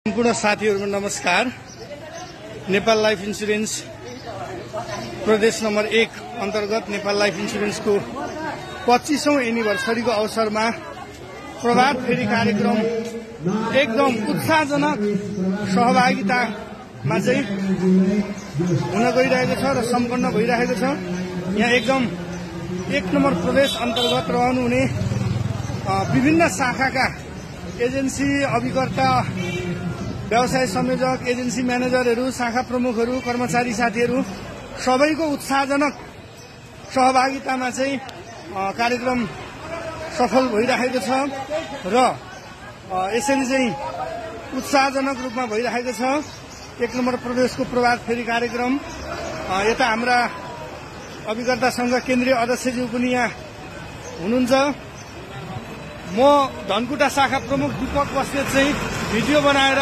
सम्पूर्ण साथीहरुको नमस्कार। Nepal life insurance प्रदेश नम्बर 1 अन्तर्गत नेपाल लाइफ इन्स्योरेन्सको 25औं एनिभर्सरीको अवसरमा प्रभात फेरी कार्यक्रम एकदम उत्साहजनक सहभागितामा चाहिँ हुन गइरहेको छ र सम्पन्न भइरहेको छ। यहाँ एकदम 1 नम्बर प्रदेश अन्तर्गत रहनुहुने विभिन्न शाखाका एजेन्सी अभिकर्ता, व्यवसाय संयोजक, एजेन्सी म्यानेजरहरू, शाखा प्रमुखहरू, कर्मचारी साथीहरू सबैको उत्साहजनक सहभागितामा चाहिँ कार्यक्रम सफल भइरहेको छ र यसरी चाहिँ उत्साहजनक रूपमा भइरहेको छ 1 नम्बर प्रदेशको प्रभात फेरी कार्यक्रम। यता हाम्रा अभिकर्ता संघ केन्द्रीय अध्यक्षज्यू पनि यहाँ हुनुहुन्छ। म धनकुटा शाखा प्रमुख दीपक बस्नेत चाहिँ भिडियो बनाएर